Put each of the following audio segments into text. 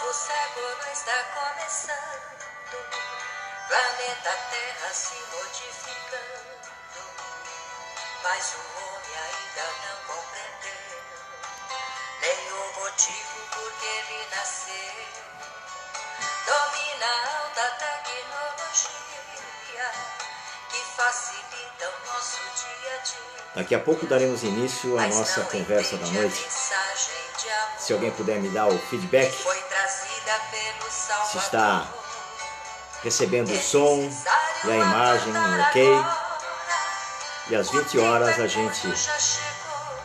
novo século está começando, planeta Terra se modificando, mas o homem ainda não compreendeu nem o motivo por que ele nasceu. Domina a alta tecnologia que facilita o nosso dia a dia. Daqui a pouco daremos início à nossa conversa da noite. Se alguém puder me dar o feedback, se está recebendo o som e a imagem ok, e às 20 horas a gente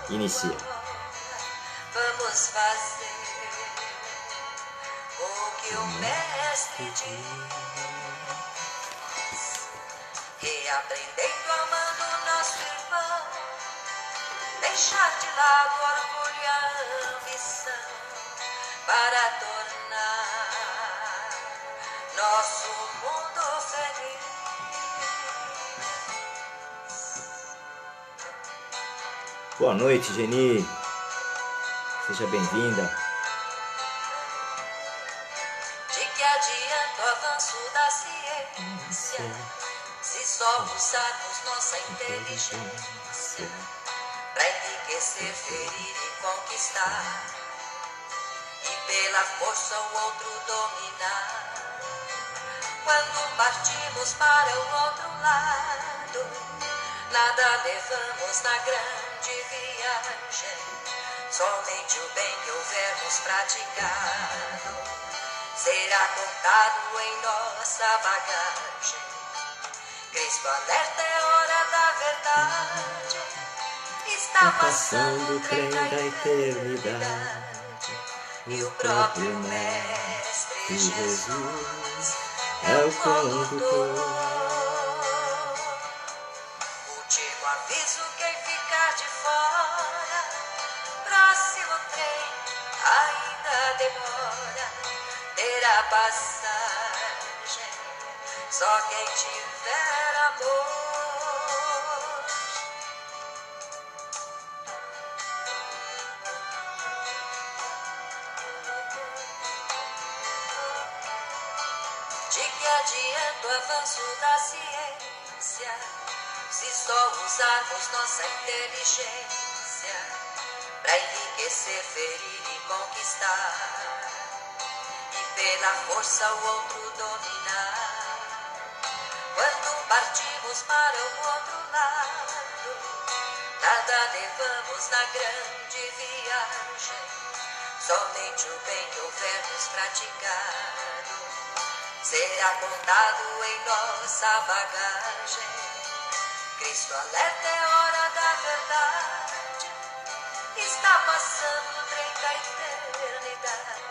inicia. Vamos fazer o que o mestre diz, reaprendendo amando nosso irmão, deixar de lado o orgulho e a ambição, para tornar nosso mundo feliz. Boa noite, Geni. Seja bem-vinda. De que adianta o avanço da ciência se só usarmos nossa inteligência para enriquecer, ferir e conquistar, e pela força o outro dominar? Quando partimos para o outro lado, nada levamos na grande viagem. Somente o bem que houvermos praticado será contado em nossa bagagem. Cristo alerta, é hora da verdade. Está passando o trem da eternidade, e o próprio Mestre Jesus é o condutor. Último aviso, quem ficar de fora, próximo trem ainda demora, terá passagem só quem tiver amor. De que adianta o avanço da ciência se só usarmos nossa inteligência para enriquecer, ferir e conquistar, e pela força o outro dominar? Quando partimos para o outro lado, nada levamos na grande viagem. Somente o bem que houvermos praticado será contado em nossa bagagem. Cristo alerta, é hora da verdade. Está passando o trem da eternidade,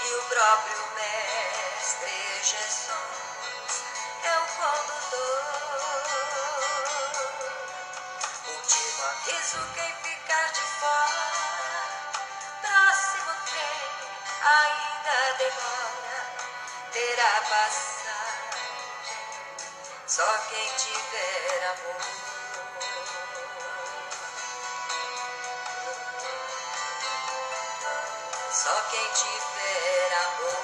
e o próprio Mestre Jesus é o condutor. Último aviso, quem ficar de fora, próximo trem ainda demora, terá passagem só quem tiver amor. Só quem tiver amor.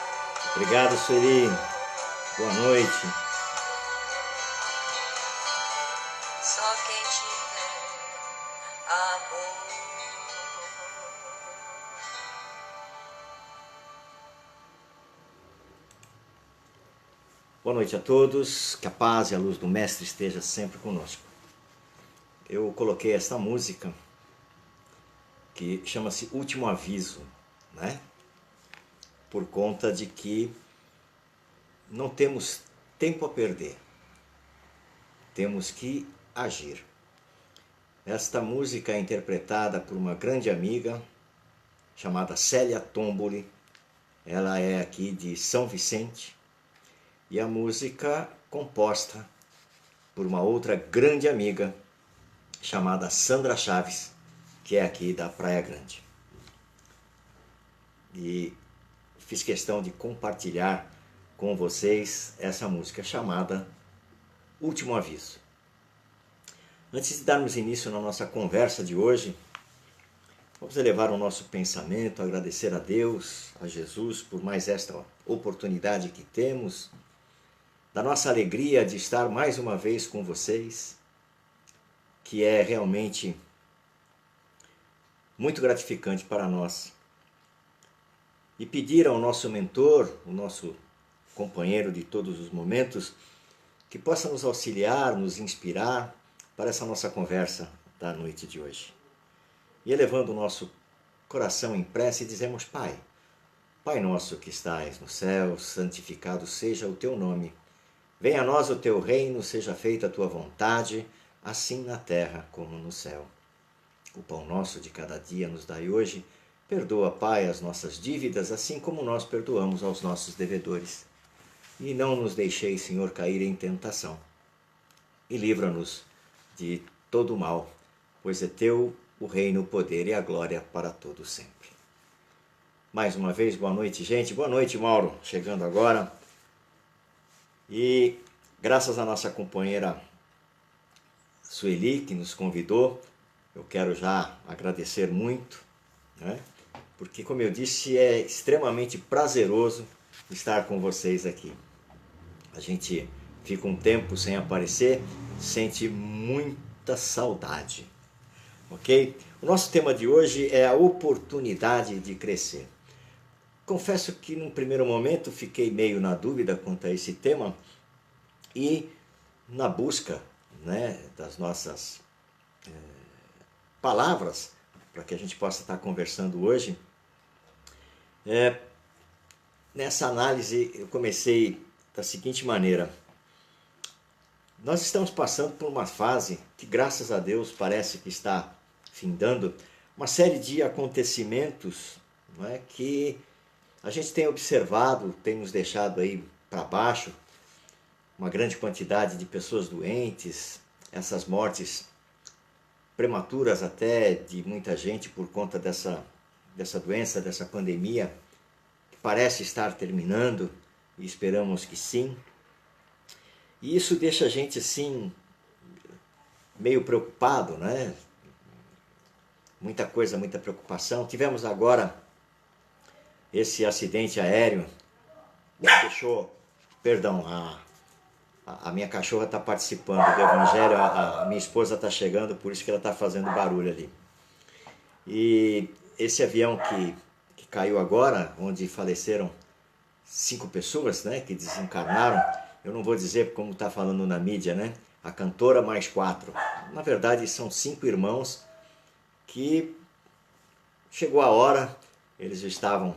Obrigado, Sueli. Boa noite. Só quem tiver amor. Boa noite a todos. Que a paz e a luz do Mestre esteja sempre conosco. Eu coloquei esta música que chama-se Último Aviso, né? Por conta de que não temos tempo a perder, temos que agir. Esta música é interpretada por uma grande amiga chamada Célia Tomboli. Ela é aqui de São Vicente, e a música composta por uma outra grande amiga chamada Sandra Chaves, que é aqui da Praia Grande. E fiz questão de compartilhar com vocês essa música chamada Último Aviso. Antes de darmos início na nossa conversa de hoje, Vamos elevar o nosso pensamento, agradecer a Deus, a Jesus, por mais esta oportunidade que temos, da nossa alegria de estar mais uma vez com vocês, que é realmente muito gratificante para nós. E pedir ao nosso mentor, o nosso companheiro de todos os momentos, que possa nos auxiliar, nos inspirar para essa nossa conversa da noite de hoje. E elevando o nosso coração em prece, dizemos: Pai, Pai nosso que estais no céu, santificado seja o teu nome. Venha a nós o teu reino, seja feita a tua vontade, assim na terra como no céu. O pão nosso de cada dia nos dai hoje. Perdoa, Pai, as nossas dívidas, assim como nós perdoamos aos nossos devedores. E não nos deixeis, Senhor, cair em tentação. E livra-nos de todo o mal, pois é teu o reino, o poder e a glória para todo sempre. Mais uma vez, boa noite, gente. Boa noite, Mauro, chegando agora. E graças à nossa companheira Sueli, que nos convidou, eu quero já agradecer muito, né? Porque, como eu disse, é extremamente prazeroso estar com vocês aqui. A gente fica um tempo sem aparecer, sente muita saudade. Ok? O nosso tema de hoje é a oportunidade de crescer. Confesso que num primeiro momento fiquei meio na dúvida quanto a esse tema e na busca, né, das nossas palavras para que a gente possa estar conversando hoje. Nessa análise eu comecei da seguinte maneira: nós estamos passando por uma fase que, graças a Deus, parece que está findando, uma série de acontecimentos, não é, que a gente tem observado, tem nos deixado aí para baixo, uma grande quantidade de pessoas doentes, essas mortes prematuras até de muita gente por conta dessa doença, dessa pandemia, que parece estar terminando, e esperamos que sim. E isso deixa a gente assim meio preocupado, né? Muita coisa, muita preocupação. Tivemos agora esse acidente aéreo que deixou, perdão, a minha cachorra está participando do evangelho, a minha esposa está chegando, por isso que ela está fazendo barulho ali. E esse avião que caiu agora, onde faleceram 5 pessoas, né, que desencarnaram, eu não vou dizer como está falando na mídia, né? A cantora mais 4. Na verdade, são 5 irmãos que chegou a hora, eles estavam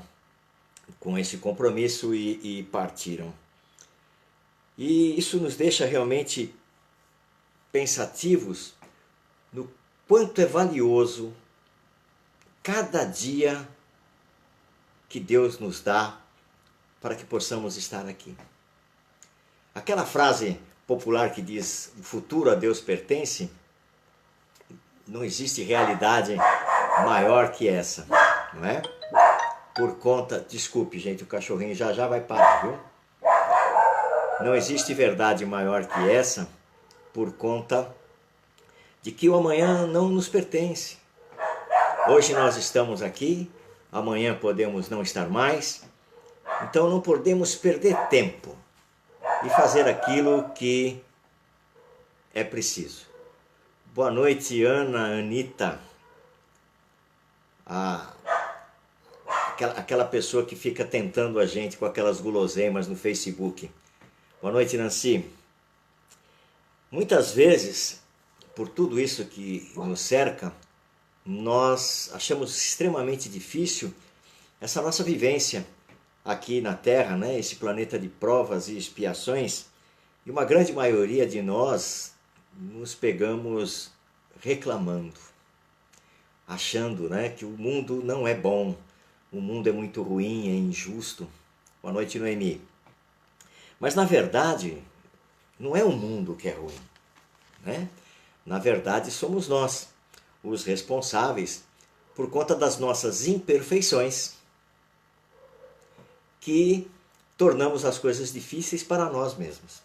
com esse compromisso e partiram. E isso nos deixa realmente pensativos no quanto é valioso cada dia que Deus nos dá para que possamos estar aqui. Aquela frase popular que diz: o futuro a Deus pertence, não existe realidade maior que essa, não é? Por conta, desculpe gente, o cachorrinho já vai parar, viu? Não existe verdade maior que essa, por conta de que o amanhã não nos pertence. Hoje nós estamos aqui, amanhã podemos não estar mais, então não podemos perder tempo e fazer aquilo que é preciso. Boa noite, Ana, Anitta, aquela pessoa que fica tentando a gente com aquelas guloseimas no Facebook. Boa noite, Nancy. Muitas vezes, por tudo isso que nos cerca, nós achamos extremamente difícil essa nossa vivência aqui na Terra, né? Esse planeta de provas e expiações, e uma grande maioria de nós nos pegamos reclamando, achando, né, que o mundo não é bom, o mundo é muito ruim, é injusto. Boa noite, Noemi. Mas na verdade, não é o mundo que é ruim, né? Na verdade, somos nós os responsáveis por conta das nossas imperfeições que tornamos as coisas difíceis para nós mesmos.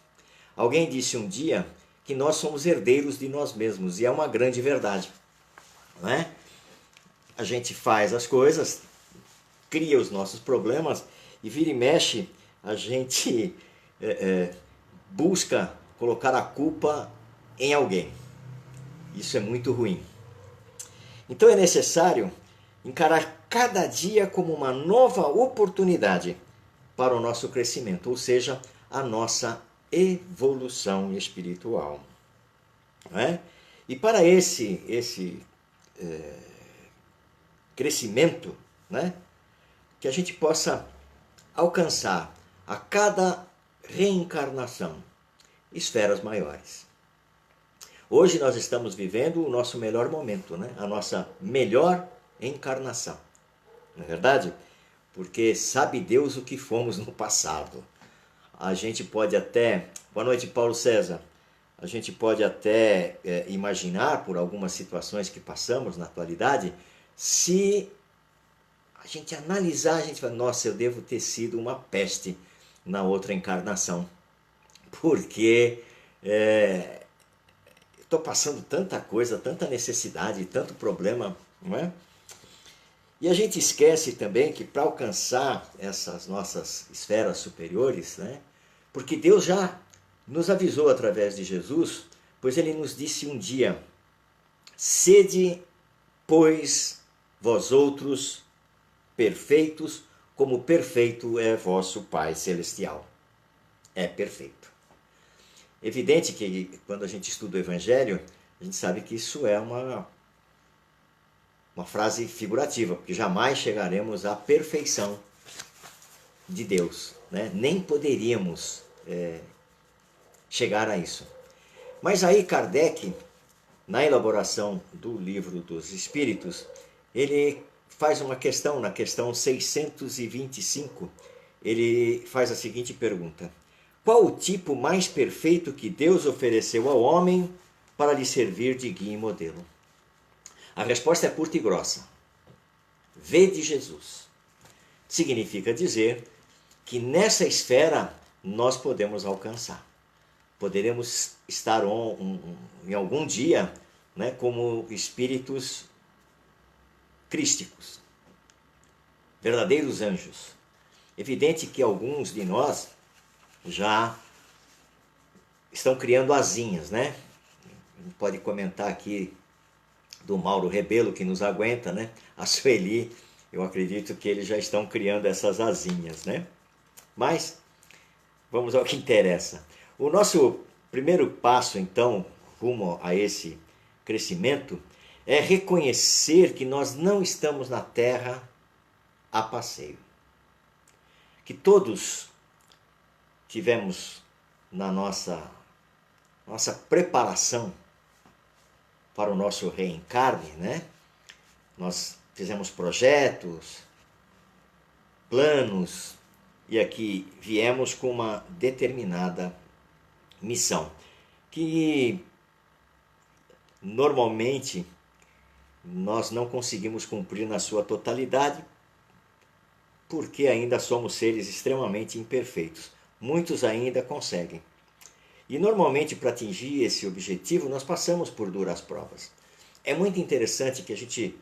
Alguém disse um dia que nós somos herdeiros de nós mesmos, e é uma grande verdade, não é? a gente faz as coisas, cria os nossos problemas e vira e mexe, a gente busca colocar a culpa em alguém. Isso é muito ruim. Então é necessário encarar cada dia como uma nova oportunidade para o nosso crescimento, ou seja, a nossa evolução espiritual. Não é? E para esse crescimento, né, que a gente possa alcançar a cada reencarnação esferas maiores. Hoje nós estamos vivendo o nosso melhor momento, né? A nossa melhor encarnação. Não é verdade? Porque sabe Deus o que fomos no passado. A gente pode até... Boa noite, Paulo César. A gente pode até imaginar por algumas situações que passamos na atualidade, se a gente analisar, a gente fala, nossa, eu devo ter sido uma peste na outra encarnação. Porque estou passando tanta coisa, tanta necessidade, tanto problema, não é? E a gente esquece também que para alcançar essas nossas esferas superiores, né? Porque Deus já nos avisou através de Jesus, pois ele nos disse um dia, sede, pois, vós outros perfeitos, como perfeito é vosso Pai Celestial. É perfeito. Evidente que quando a gente estuda o Evangelho, a gente sabe que isso é uma frase figurativa, porque jamais chegaremos à perfeição de Deus, né? Nem poderíamos chegar a isso. Mas aí Kardec, na elaboração do Livro dos Espíritos, ele faz uma questão, na questão 625, ele faz a seguinte pergunta: qual o tipo mais perfeito que Deus ofereceu ao homem para lhe servir de guia e modelo? A resposta é curta e grossa. Vede Jesus. Significa dizer que nessa esfera nós podemos alcançar. Poderemos estar em algum dia, né, como espíritos crísticos, verdadeiros anjos. Evidente que alguns de nós já estão criando asinhas, né? A gente pode comentar aqui do Mauro Rebelo, que nos aguenta, né? A Sueli, eu acredito que eles já estão criando essas asinhas, né? Mas vamos ao que interessa. O nosso primeiro passo, então, rumo a esse crescimento, é reconhecer que nós não estamos na Terra a passeio. Que todos tivemos na nossa preparação para o nosso reencarne, né? Nós fizemos projetos, planos, e aqui viemos com uma determinada missão, que normalmente nós não conseguimos cumprir na sua totalidade, porque ainda somos seres extremamente imperfeitos. Muitos ainda conseguem. E normalmente para atingir esse objetivo nós passamos por duras provas. É muito interessante que a gente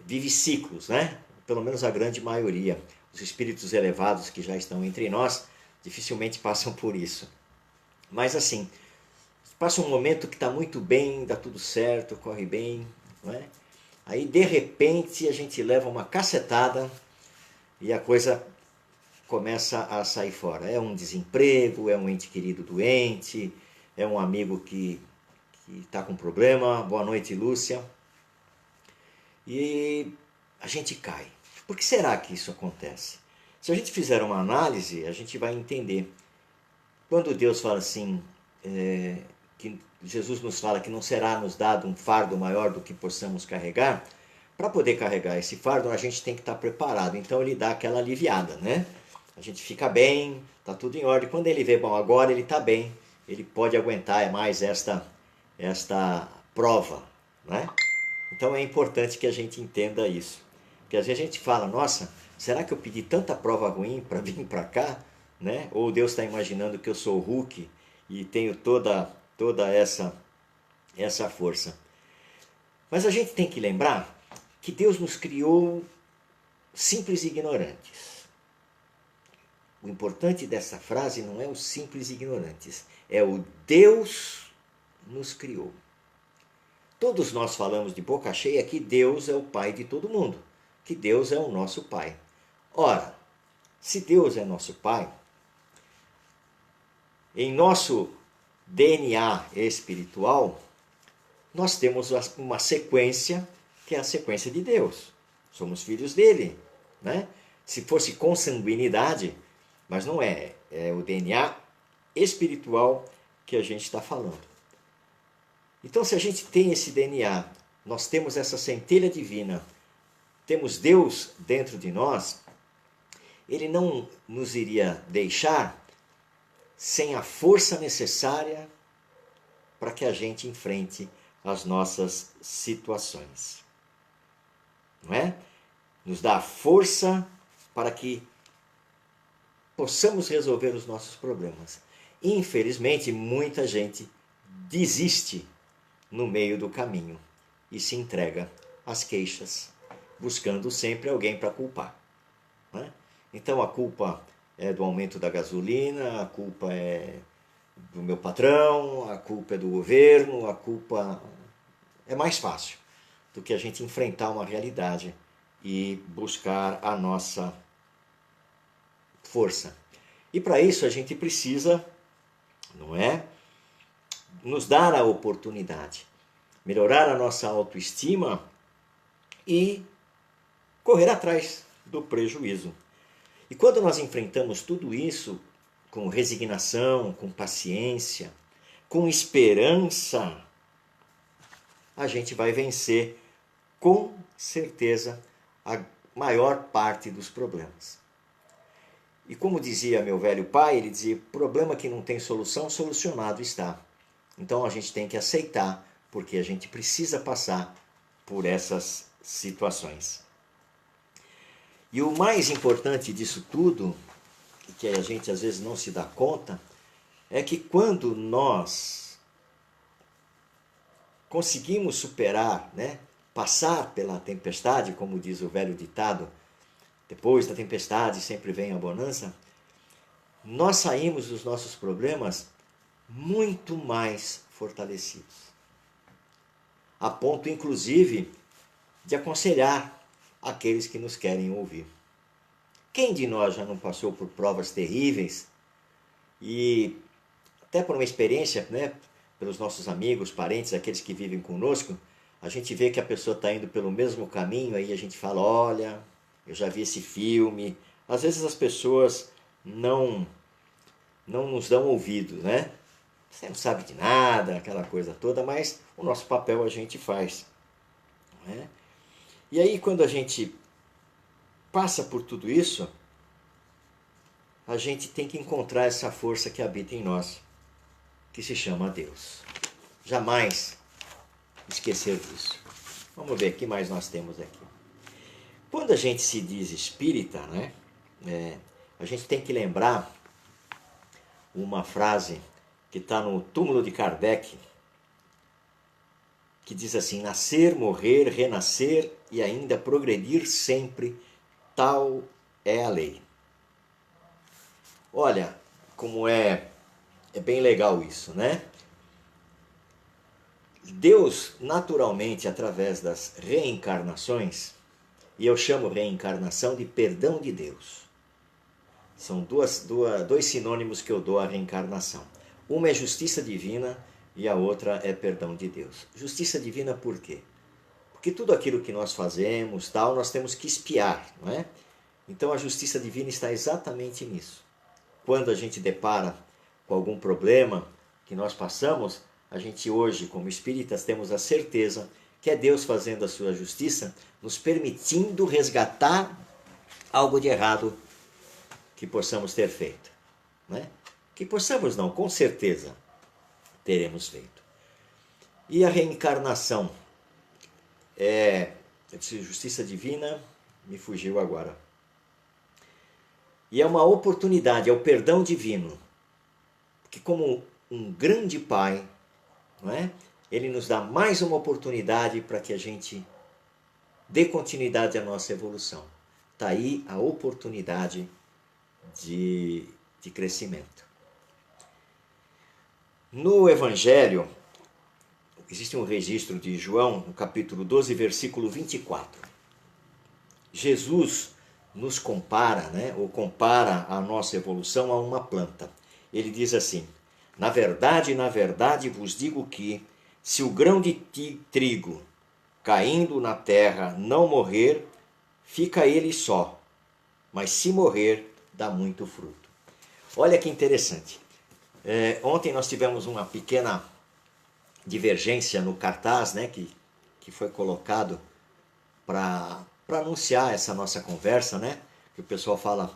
vive ciclos, né? Pelo menos a grande maioria. Os espíritos elevados que já estão entre nós dificilmente passam por isso. Mas assim, passa um momento que está muito bem, dá tudo certo, corre bem, não é? Aí de repente a gente leva uma cacetada e a coisa começa a sair fora. É um desemprego, é um ente querido doente, é um amigo que está com problema. Boa noite, Lúcia. E a gente cai. Por que será que isso acontece? Se a gente fizer uma análise, a gente vai entender. Quando Deus fala assim, que Jesus nos fala que não será nos dado um fardo maior do que possamos carregar, para poder carregar esse fardo a gente tem que estar preparado. Então ele dá aquela aliviada, né? A gente fica bem, está tudo em ordem. Quando ele vê, bom, agora ele está bem, ele pode aguentar mais esta prova, né? Então é importante que a gente entenda isso. Porque às vezes a gente fala, nossa, será que eu pedi tanta prova ruim para vir para cá? Né? Ou Deus está imaginando que eu sou o Hulk e tenho toda essa força. Mas a gente tem que lembrar que Deus nos criou simples e ignorantes. O importante dessa frase não é os simples e ignorantes, é o Deus nos criou. Todos nós falamos de boca cheia que Deus é o Pai de todo mundo, que Deus é o nosso Pai. Ora, se Deus é nosso Pai, em nosso DNA espiritual, nós temos uma sequência que é a sequência de Deus. Somos filhos dele, né? Se fosse consanguinidade, mas não é, é o DNA espiritual que a gente está falando. Então, se a gente tem esse DNA, nós temos essa centelha divina, temos Deus dentro de nós, ele não nos iria deixar sem a força necessária para que a gente enfrente as nossas situações. Não é? Nos dá a força para que possamos resolver os nossos problemas. Infelizmente, muita gente desiste no meio do caminho e se entrega às queixas, buscando sempre alguém para culpar. Não é? Então a culpa é do aumento da gasolina, a culpa é do meu patrão, a culpa é do governo, a culpa é mais fácil do que a gente enfrentar uma realidade e buscar a nossa força. E para isso a gente precisa, não é, nos dar a oportunidade, melhorar a nossa autoestima e correr atrás do prejuízo. E quando nós enfrentamos tudo isso com resignação, com paciência, com esperança, a gente vai vencer com certeza a maior parte dos problemas. E como dizia meu velho pai, ele dizia, problema que não tem solução, solucionado está. Então a gente tem que aceitar, porque a gente precisa passar por essas situações. E o mais importante disso tudo, que a gente às vezes não se dá conta, é que quando nós conseguimos superar, né, passar pela tempestade, como diz o velho ditado, depois da tempestade sempre vem a bonança, nós saímos dos nossos problemas muito mais fortalecidos. A ponto, inclusive, de aconselhar aqueles que nos querem ouvir. Quem de nós já não passou por provas terríveis e até por uma experiência, né, pelos nossos amigos, parentes, aqueles que vivem conosco, a gente vê que a pessoa está indo pelo mesmo caminho, aí a gente fala, olha, eu já vi esse filme. Às vezes as pessoas não nos dão ouvido, né? Você não sabe de nada, aquela coisa toda, mas o nosso papel a gente faz. Né? E aí quando a gente passa por tudo isso, a gente tem que encontrar essa força que habita em nós, que se chama Deus. Jamais esquecer disso. Vamos ver o que mais nós temos aqui. Quando a gente se diz espírita, né, a gente tem que lembrar uma frase que está no Túmulo de Kardec, que diz assim, nascer, morrer, renascer e ainda progredir sempre, tal é a lei. Olha, como é bem legal isso, né? Deus, naturalmente, através das reencarnações, e eu chamo reencarnação de perdão de Deus. São dois sinônimos que eu dou à reencarnação. Uma é justiça divina e a outra é perdão de Deus. Justiça divina por quê? Porque tudo aquilo que nós fazemos, tal, nós temos que expiar, não é? Então a justiça divina está exatamente nisso. Quando a gente depara com algum problema que nós passamos, a gente hoje, como espíritas, temos a certeza que é Deus fazendo a sua justiça, nos permitindo resgatar algo de errado que possamos ter feito. Né? Que possamos não, com certeza teremos feito. E a reencarnação eu disse justiça divina, me fugiu agora. E é uma oportunidade, é o perdão divino. Porque como um grande pai, não é? Ele nos dá mais uma oportunidade para que a gente dê continuidade à nossa evolução. Está aí a oportunidade de crescimento. No Evangelho, existe um registro de João, no capítulo 12, versículo 24. Jesus nos compara, ou compara a nossa evolução a uma planta. Ele diz assim: na verdade vos digo que, se o grão de trigo caindo na terra não morrer, fica ele só, mas se morrer, dá muito fruto. Olha que interessante. Ontem nós tivemos uma pequena divergência no cartaz, que foi colocado para anunciar essa nossa conversa, que o pessoal fala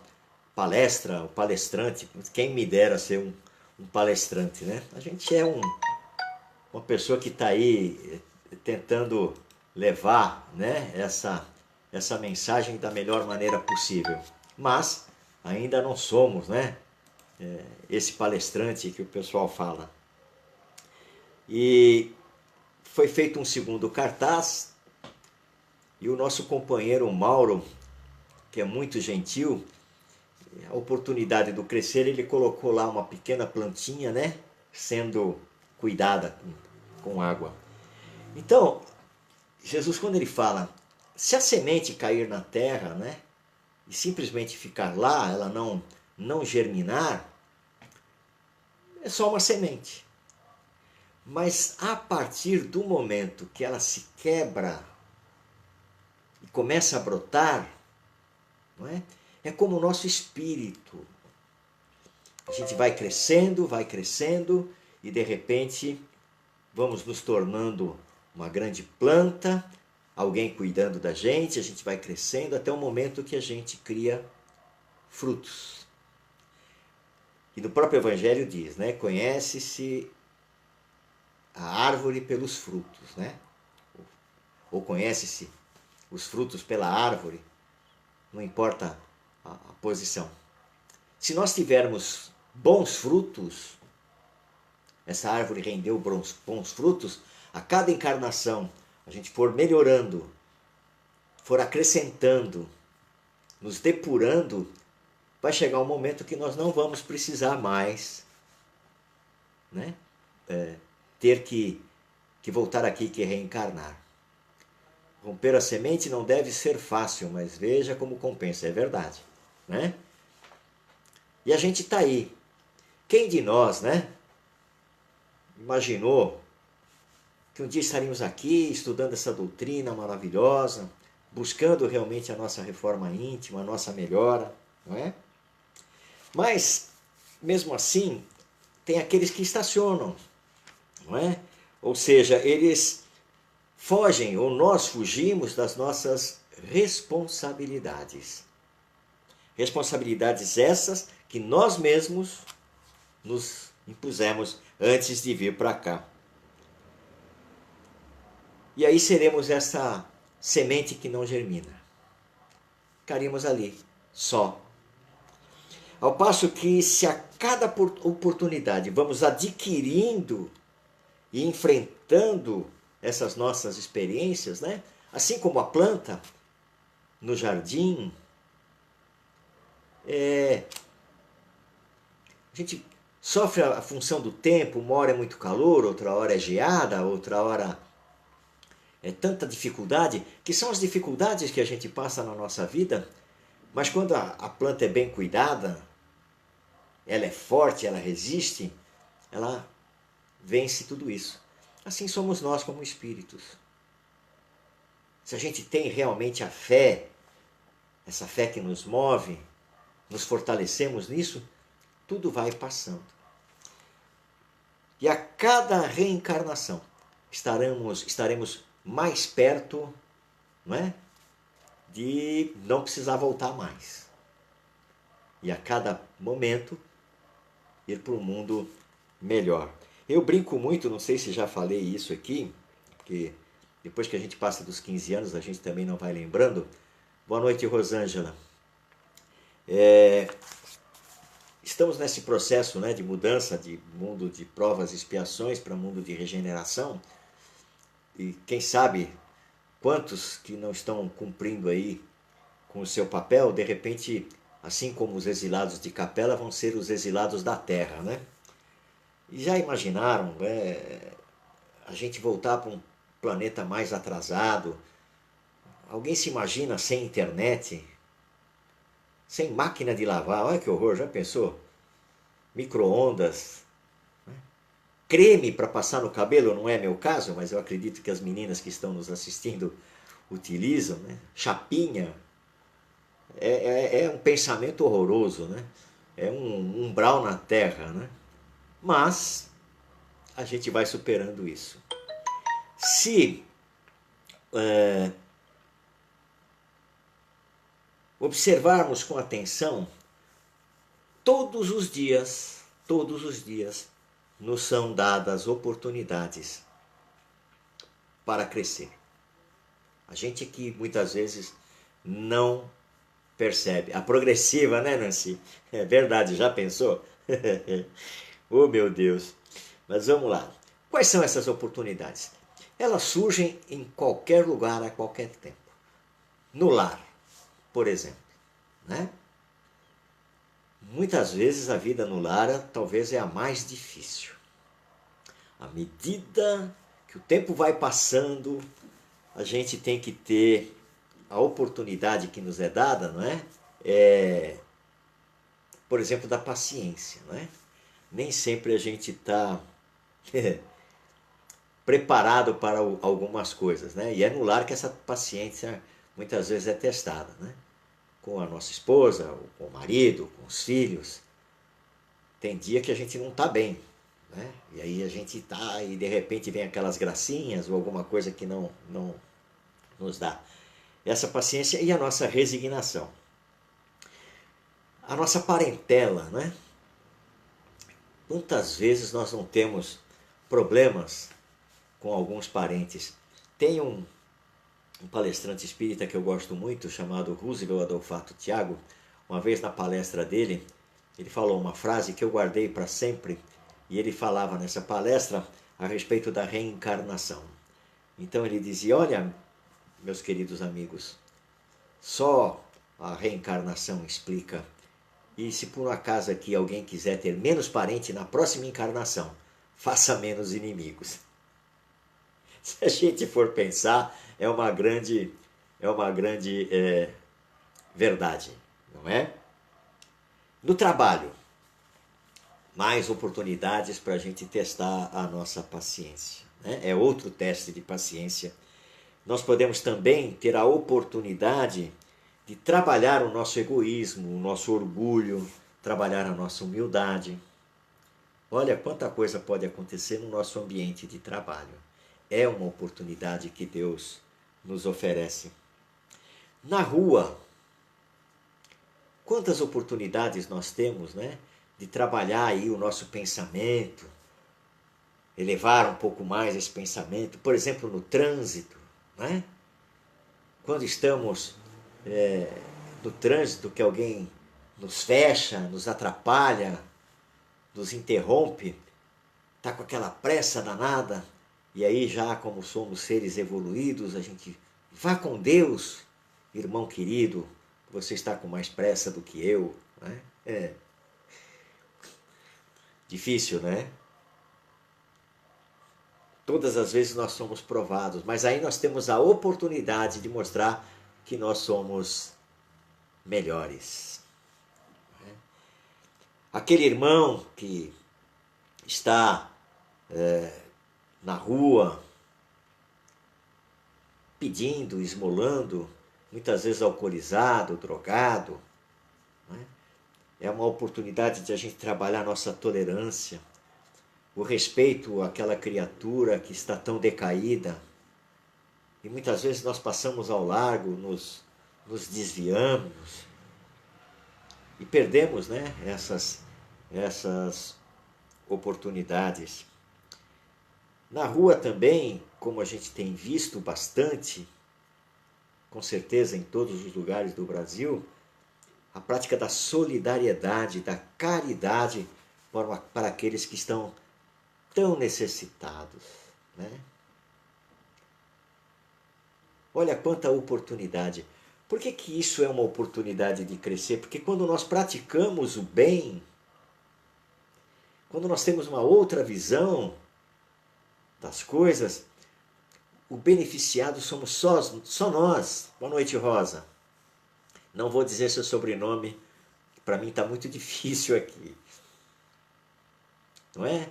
palestra, o palestrante, quem me dera ser um palestrante, A gente é uma pessoa que está aí tentando levar, essa mensagem da melhor maneira possível, mas ainda não somos, esse palestrante que o pessoal fala. E foi feito um segundo cartaz e o nosso companheiro Mauro, que é muito gentil, a oportunidade do crescer, ele colocou lá uma pequena plantinha, sendo cuidada com água. Então, Jesus, quando ele fala, se a semente cair na terra, e simplesmente ficar lá, ela não germinar, é só uma semente. Mas a partir do momento que ela se quebra e começa a brotar, é como o nosso espírito. A gente vai crescendo e de repente vamos nos tornando uma grande planta, alguém cuidando da gente, a gente vai crescendo até o momento que a gente cria frutos. E no próprio Evangelho diz, conhece-se a árvore pelos frutos, Ou conhece-se os frutos pela árvore, não importa a posição. Se nós tivermos bons frutos, essa árvore rendeu bons frutos, a cada encarnação a gente for melhorando, for acrescentando, nos depurando, vai chegar um momento que nós não vamos precisar mais ter que voltar aqui, que reencarnar. Romper a semente não deve ser fácil, mas veja como compensa, é verdade. E a gente está aí. Quem de nós, imaginou que um dia estaríamos aqui estudando essa doutrina maravilhosa, buscando realmente a nossa reforma íntima, a nossa melhora, não é? Mas, mesmo assim, tem aqueles que estacionam, não é? Ou seja, eles fogem, ou nós fugimos das nossas responsabilidades. Responsabilidades essas que nós mesmos nos impusemos antes de vir para cá. E aí seremos essa semente que não germina. Ficaríamos ali, só. Ao passo que, se a cada oportunidade vamos adquirindo e enfrentando essas nossas experiências, assim como a planta no jardim, a gente sofre a função do tempo, uma hora é muito calor, outra hora é geada, outra hora é tanta dificuldade, que são as dificuldades que a gente passa na nossa vida, mas quando a planta é bem cuidada, ela é forte, ela resiste, ela vence tudo isso. Assim somos nós como espíritos. Se a gente tem realmente a fé, essa fé que nos move, nos fortalecemos nisso, tudo vai passando. E a cada reencarnação estaremos mais perto, de não precisar voltar mais. E a cada momento ir para um mundo melhor. Eu brinco muito, não sei se já falei isso aqui, porque depois que a gente passa dos 15 anos, a gente também não vai lembrando. Boa noite, Rosângela. Estamos nesse processo de mudança de mundo de provas e expiações para mundo de regeneração. E quem sabe, Quantos que não estão cumprindo aí com o seu papel, de repente, assim como os exilados de Capela, vão ser os exilados da terra, né? E já imaginaram, a gente voltar para um planeta mais atrasado? Alguém se imagina sem internet, sem máquina de lavar? Olha que horror, já pensou? Micro-ondas, creme para passar no cabelo, não é meu caso, mas eu acredito que as meninas que estão nos assistindo utilizam, né? Chapinha, é um pensamento horroroso, né? É um umbral na terra, né? Mas a gente vai superando isso. Se observarmos com atenção, todos os dias, nos são dadas oportunidades para crescer. A gente que muitas vezes não percebe. A progressiva, né, Nancy? É verdade, já pensou? Oh, meu Deus. Mas vamos lá. Quais são essas oportunidades? Elas surgem em qualquer lugar, a qualquer tempo. No lar, por exemplo, né? Muitas vezes a vida no lar talvez é a mais difícil. À medida que o tempo vai passando, a gente tem que ter a oportunidade que nos é dada, não é? Por exemplo, da paciência, não é? Nem sempre a gente está preparado para algumas coisas, né? E é no lar que essa paciência muitas vezes é testada, né? Com a nossa esposa, com o marido, com os filhos. Tem dia que a gente não está bem, né? E aí a gente está e de repente vem aquelas gracinhas ou alguma coisa que não nos dá essa paciência e a nossa resignação. A nossa parentela, né? Quantas vezes nós não temos problemas com alguns parentes? Tem um palestrante espírita que eu gosto muito, chamado Roosevelt Adolfato Tiago. Uma vez na palestra dele, ele falou uma frase que eu guardei para sempre, e ele falava nessa palestra a respeito da reencarnação. Então ele dizia, olha, meus queridos amigos, só a reencarnação explica. E se por um acaso aqui alguém quiser ter menos parente na próxima encarnação, faça menos inimigos. Se a gente for pensar, é uma grande verdade, não é? No trabalho, mais oportunidades para a gente testar a nossa paciência, né? É outro teste de paciência. Nós podemos também ter a oportunidade de trabalhar o nosso egoísmo, o nosso orgulho, trabalhar a nossa humildade. Olha quanta coisa pode acontecer no nosso ambiente de trabalho. É uma oportunidade que Deus nos oferece. Na rua, quantas oportunidades nós temos, né, de trabalhar aí o nosso pensamento, elevar um pouco mais esse pensamento, por exemplo, no trânsito, né? Quando estamos no trânsito, que alguém nos fecha, nos atrapalha, nos interrompe, está com aquela pressa danada, e aí já como somos seres evoluídos, a gente vá com Deus, irmão querido, você está com mais pressa do que eu, né? É difícil, né? Todas as vezes nós somos provados, mas aí nós temos a oportunidade de mostrar que nós somos melhores. Aquele irmão que está na rua pedindo, esmolando, muitas vezes alcoolizado, drogado, né? É uma oportunidade de a gente trabalhar a nossa tolerância, o respeito àquela criatura que está tão decaída. E muitas vezes nós passamos ao largo, nos desviamos e perdemos, né, essas oportunidades. Na rua também, como a gente tem visto bastante, com certeza em todos os lugares do Brasil, a prática da solidariedade, da caridade para aqueles que estão tão necessitados, né? Olha quanta oportunidade. Por que que isso é uma oportunidade de crescer? Porque quando nós praticamos o bem, quando nós temos uma outra visão das coisas, o beneficiado somos só nós. Boa noite, Rosa. Não vou dizer seu sobrenome, para mim está muito difícil aqui. Não é?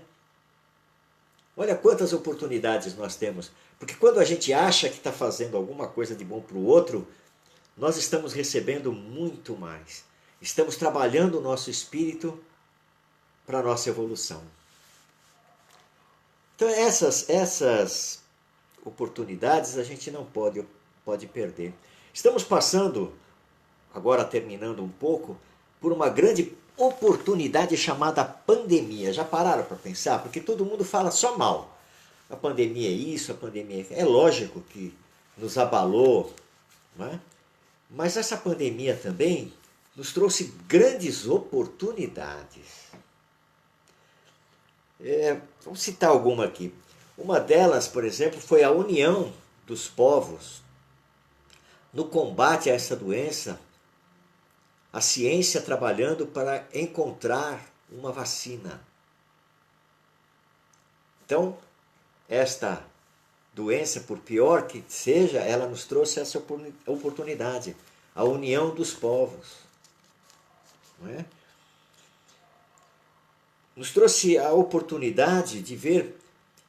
Olha quantas oportunidades nós temos. Porque quando a gente acha que está fazendo alguma coisa de bom para o outro, nós estamos recebendo muito mais. Estamos trabalhando o nosso espírito para a nossa evolução. Então essas oportunidades a gente não pode perder. Estamos passando, agora terminando um pouco, por uma grande oportunidade chamada pandemia. Já pararam para pensar? Porque todo mundo fala só mal. A pandemia é isso, a pandemia é aquilo. É lógico que nos abalou, não é? Mas essa pandemia também nos trouxe grandes oportunidades. Vamos citar alguma aqui. Uma delas, por exemplo, foi a união dos povos no combate a essa doença, a ciência trabalhando para encontrar uma vacina. Então, esta doença, por pior que seja, ela nos trouxe essa oportunidade, a união dos povos. Não é? Nos trouxe a oportunidade de ver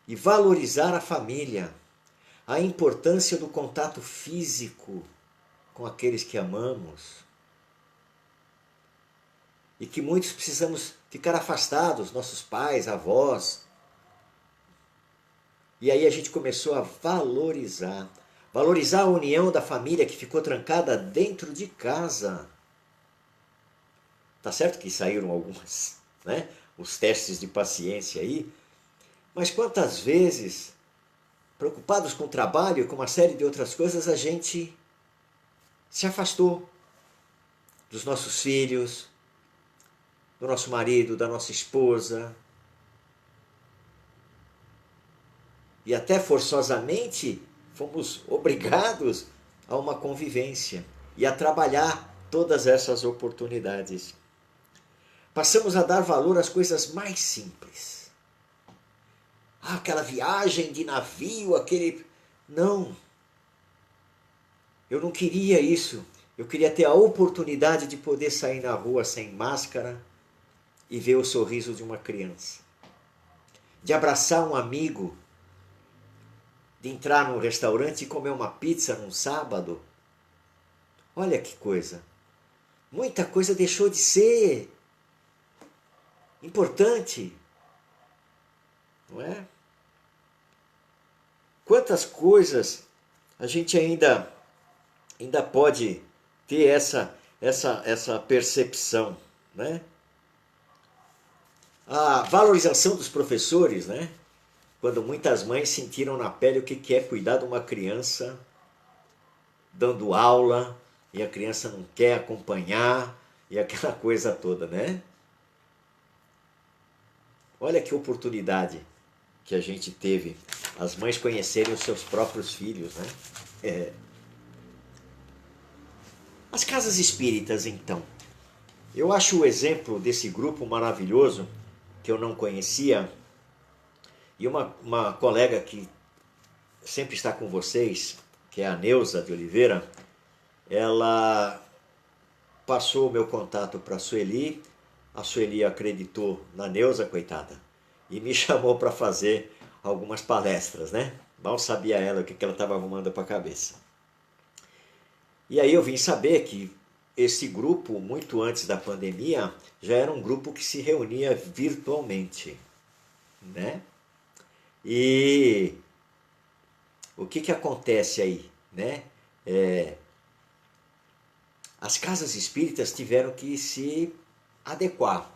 e valorizar a família, a importância do contato físico com aqueles que amamos. E que muitos precisamos ficar afastados, nossos pais, avós. E aí a gente começou a valorizar a união da família que ficou trancada dentro de casa. Tá certo que saíram algumas, né? Os testes de paciência aí, mas quantas vezes, preocupados com o trabalho e com uma série de outras coisas, a gente se afastou dos nossos filhos, do nosso marido, da nossa esposa, e até forçosamente fomos obrigados a uma convivência e a trabalhar todas essas oportunidades. Passamos a dar valor às coisas mais simples. Aquela viagem de navio, aquele... Não. Eu não queria isso. Eu queria ter a oportunidade de poder sair na rua sem máscara e ver o sorriso de uma criança. De abraçar um amigo. De entrar num restaurante e comer uma pizza num sábado. Olha que coisa. Muita coisa deixou de ser importante. Não é? Quantas coisas a gente ainda pode ter essa percepção, né? A valorização dos professores, né? Quando muitas mães sentiram na pele o que é cuidar de uma criança dando aula e a criança não quer acompanhar e aquela coisa toda, né? Olha que oportunidade que a gente teve, as mães conhecerem os seus próprios filhos, né? As casas espíritas, então. Eu acho o exemplo desse grupo maravilhoso, que eu não conhecia, e uma colega que sempre está com vocês, que é a Neuza de Oliveira, ela passou o meu contato para a Sueli acreditou na Neuza, coitada, e me chamou para fazer algumas palestras, né? Mal sabia ela o que ela estava arrumando para a cabeça. E aí eu vim saber que esse grupo, muito antes da pandemia, já era um grupo que se reunia virtualmente, né? E o que acontece aí, né? As casas espíritas tiveram que se adequar.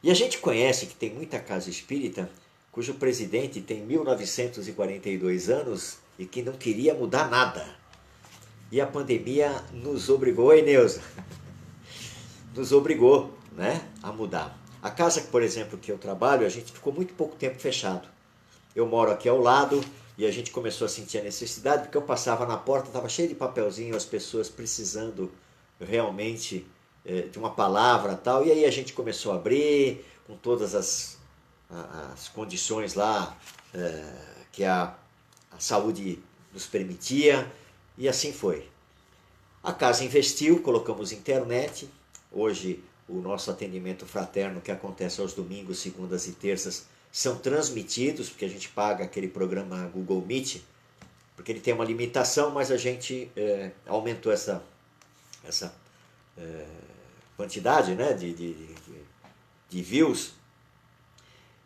E a gente conhece que tem muita casa espírita cujo presidente tem 1942 anos e que não queria mudar nada. E a pandemia nos obrigou, oi Neuza, nos obrigou, né, a mudar. A casa, por exemplo, que eu trabalho, a gente ficou muito pouco tempo fechado. Eu moro aqui ao lado E a gente começou a sentir a necessidade, porque eu passava na porta, estava cheio de papelzinho, as pessoas precisando realmente de uma palavra tal. E aí a gente começou a abrir, com todas as condições lá que a saúde nos permitia, e assim foi. A casa investiu, colocamos internet. Hoje o nosso atendimento fraterno, que acontece aos domingos, segundas e terças, são transmitidos, porque a gente paga aquele programa Google Meet, porque ele tem uma limitação, mas a gente aumentou essa quantidade, né, de views,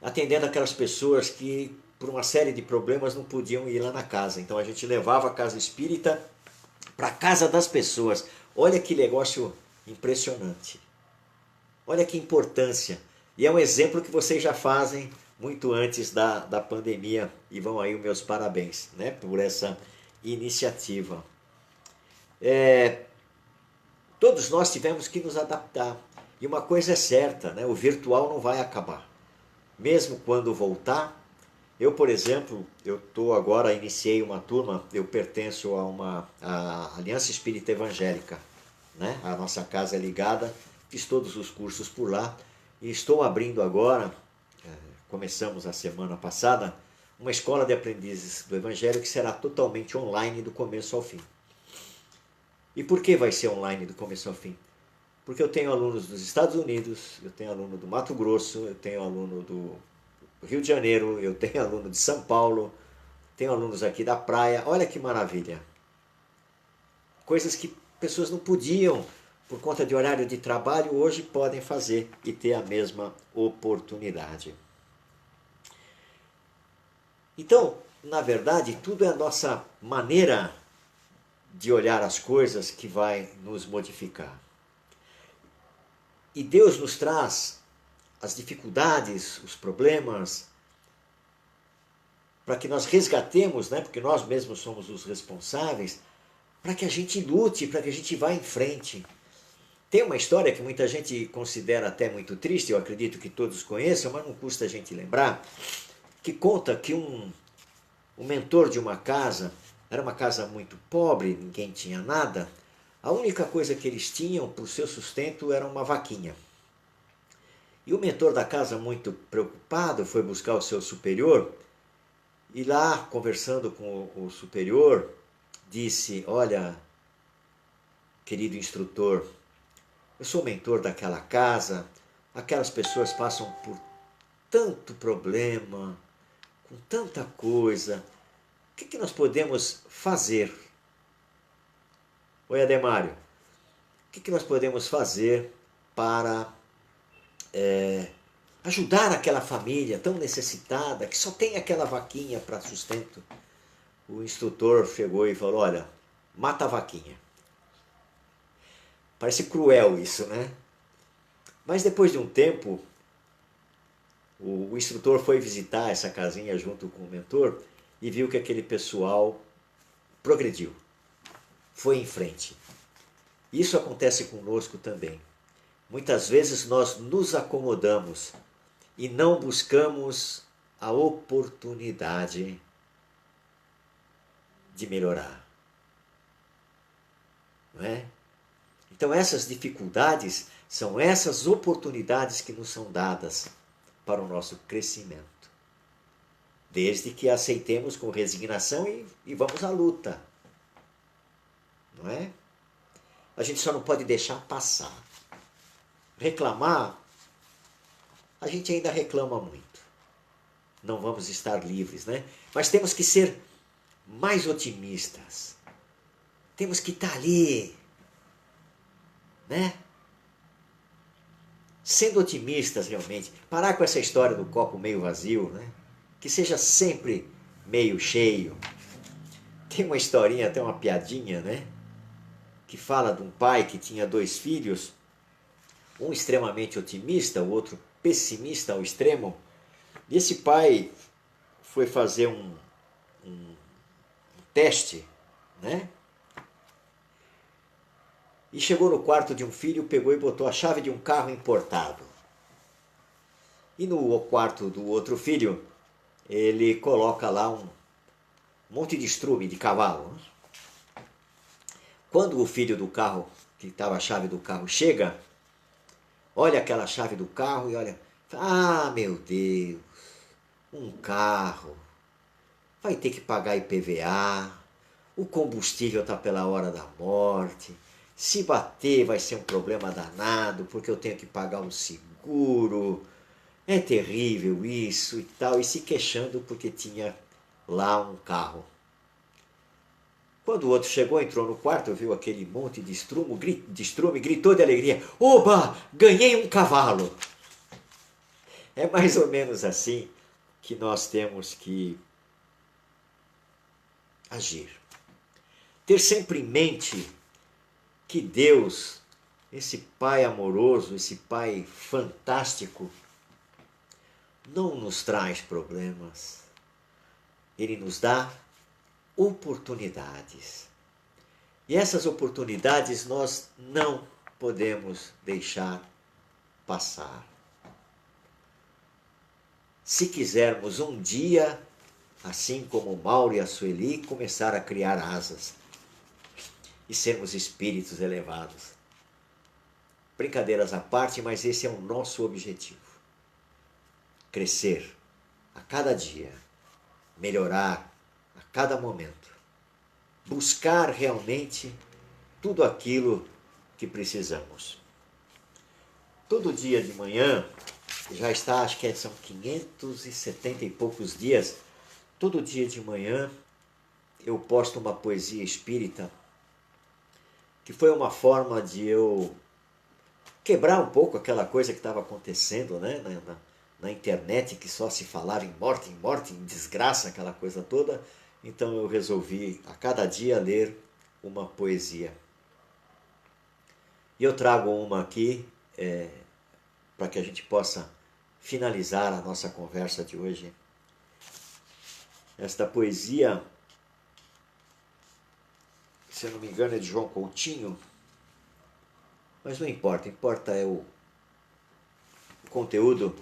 atendendo aquelas pessoas que, por uma série de problemas, não podiam ir lá na casa. Então a gente levava a casa espírita para a casa das pessoas. Olha que negócio impressionante. Olha que importância. E é um exemplo que vocês já fazem muito antes da pandemia. E vão aí os meus parabéns, né, por essa iniciativa. Todos nós tivemos que nos adaptar. E uma coisa é certa, né, o virtual não vai acabar. Mesmo quando voltar, eu, por exemplo, iniciei uma turma, eu pertenço à Aliança Espírita Evangélica, né? A nossa casa é ligada, fiz todos os cursos por lá e estou abrindo agora, começamos a semana passada, uma escola de aprendizes do Evangelho que será totalmente online do começo ao fim. E por que vai ser online do começo ao fim? Porque eu tenho alunos dos Estados Unidos, eu tenho aluno do Mato Grosso, eu tenho aluno do Rio de Janeiro, eu tenho aluno de São Paulo, tenho alunos aqui da praia. Olha que maravilha. Coisas que pessoas não podiam, por conta de horário de trabalho, hoje podem fazer e ter a mesma oportunidade. Então, na verdade, tudo é a nossa maneira de olhar as coisas que vai nos modificar. E Deus nos traz as dificuldades, os problemas, para que nós resgatemos, né, porque nós mesmos somos os responsáveis, para que a gente lute, para que a gente vá em frente. Tem uma história que muita gente considera até muito triste, eu acredito que todos conheçam, mas não custa a gente lembrar, que conta que um mentor de uma casa, era uma casa muito pobre, ninguém tinha nada, a única coisa que eles tinham para o seu sustento era uma vaquinha. E o mentor da casa, muito preocupado, foi buscar o seu superior e lá, conversando com o superior, disse: olha, querido instrutor, eu sou mentor daquela casa, aquelas pessoas passam por tanto problema, com tanta coisa, o que nós podemos fazer? Oi, Ademário, o que nós podemos fazer para ajudar aquela família tão necessitada, que só tem aquela vaquinha para sustento? O instrutor chegou e falou: olha, mata a vaquinha. Parece cruel isso, né? Mas depois de um tempo, o instrutor foi visitar essa casinha junto com o mentor e viu que aquele pessoal progrediu, foi em frente. Isso acontece conosco também. Muitas vezes nós nos acomodamos e não buscamos a oportunidade de melhorar. Não é? Então essas dificuldades são essas oportunidades que nos são dadas para o nosso crescimento. Desde que aceitemos com resignação e vamos à luta. Não é? A gente só não pode deixar passar. Reclamar, a gente ainda reclama muito. Não vamos estar livres, né? Mas temos que ser mais otimistas. Temos que estar ali, né? Sendo otimistas realmente. Parar com essa história do copo meio vazio, né? Que seja sempre meio cheio. Tem uma historinha, até uma piadinha, né? Que fala de um pai que tinha 2 filhos, um extremamente otimista, o outro pessimista ao extremo. E esse pai foi fazer um teste, né? E chegou no quarto de um filho, pegou e botou a chave de um carro importado. E no quarto do outro filho, ele coloca lá um monte de estrume de cavalo. Quando o filho do carro, que estava a chave do carro, chega, olha aquela chave do carro e olha, ah, meu Deus, um carro, vai ter que pagar IPVA, o combustível está pela hora da morte, se bater vai ser um problema danado, porque eu tenho que pagar um seguro, é terrível isso e tal, e se queixando porque tinha lá um carro. Quando o outro chegou, entrou no quarto, viu aquele monte de estrume, gritou de alegria, oba, ganhei um cavalo! É mais ou menos assim que nós temos que agir. Ter sempre em mente que Deus, esse Pai amoroso, esse Pai fantástico, não nos traz problemas. Ele nos dá oportunidades. E essas oportunidades nós não podemos deixar passar. Se quisermos um dia, assim como o Mauro e a Sueli, começar a criar asas e sermos espíritos elevados. Brincadeiras à parte, mas esse é o nosso objetivo. Crescer a cada dia, melhorar a cada momento, buscar realmente tudo aquilo que precisamos. Todo dia de manhã, já está, acho que são 570 e poucos dias, todo dia de manhã eu posto uma poesia espírita, que foi uma forma de eu quebrar um pouco aquela coisa que estava acontecendo, né, na internet, que só se falava em morte, em desgraça, aquela coisa toda. Então eu resolvi a cada dia ler uma poesia. E eu trago uma aqui para que a gente possa finalizar a nossa conversa de hoje. Esta poesia, se eu não me engano, é de João Coutinho, mas não importa, importa é o conteúdo,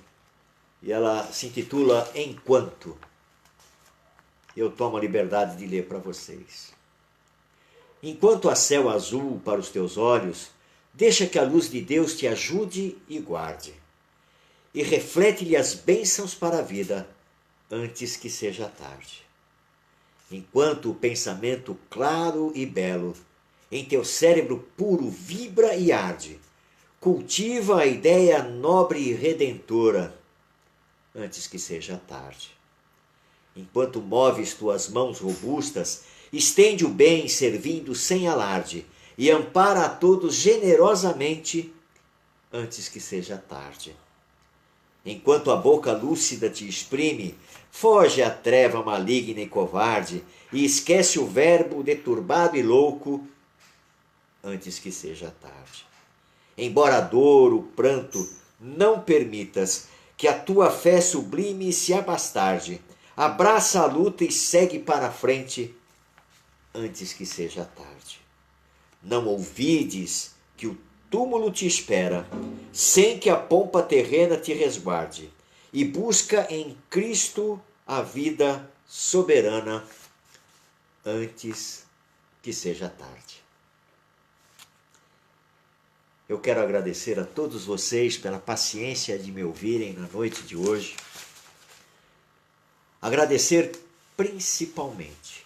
e ela se intitula Enquanto. Eu tomo a liberdade de ler para vocês. Enquanto há céu azul para os teus olhos, deixa que a luz de Deus te ajude e guarde, e reflete-lhe as bênçãos para a vida, antes que seja tarde. Enquanto o pensamento claro e belo em teu cérebro puro vibra e arde, cultiva a ideia nobre e redentora, antes que seja tarde. Enquanto moves tuas mãos robustas, estende o bem servindo sem alarde e ampara a todos generosamente, antes que seja tarde. Enquanto a boca lúcida te exprime, foge a treva maligna e covarde e esquece o verbo deturbado e louco, antes que seja tarde. Embora a dor, o pranto, não permitas que a tua fé sublime se abastarde, abraça a luta e segue para a frente, antes que seja tarde. Não ouvides que o túmulo te espera, sem que a pompa terrena te resguarde, e busca em Cristo a vida soberana, antes que seja tarde. Eu quero agradecer a todos vocês pela paciência de me ouvirem na noite de hoje. Agradecer principalmente,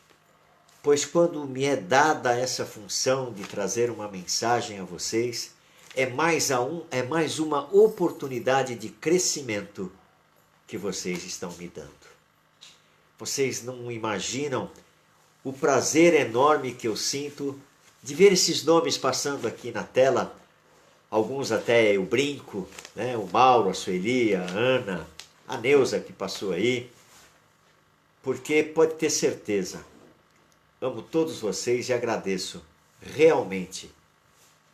pois quando me é dada essa função de trazer uma mensagem a vocês, é mais uma oportunidade de crescimento que vocês estão me dando. Vocês não imaginam o prazer enorme que eu sinto de ver esses nomes passando aqui na tela. Alguns até eu brinco, né? O Mauro, a Sueli, a Ana, a Neuza que passou aí. Porque pode ter certeza, amo todos vocês e agradeço realmente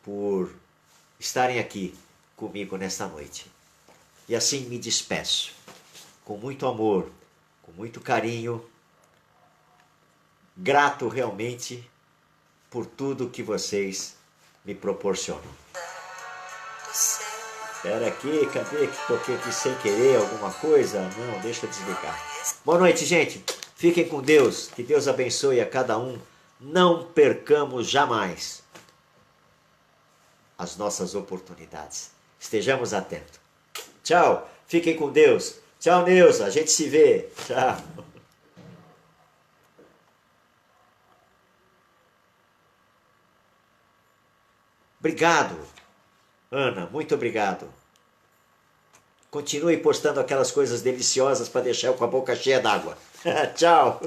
por estarem aqui comigo nesta noite. E assim me despeço, com muito amor, com muito carinho, grato realmente por tudo que vocês me proporcionam. Espera aqui, cadê que toquei aqui sem querer alguma coisa? Não, deixa eu desligar. Boa noite, gente. Fiquem com Deus, que Deus abençoe a cada um. Não percamos jamais as nossas oportunidades. Estejamos atentos. Tchau, fiquem com Deus. Tchau, Neuza, a gente se vê. Tchau. Obrigado, Ana, muito obrigado. Continue postando aquelas coisas deliciosas para deixar eu com a boca cheia d'água. Tchau.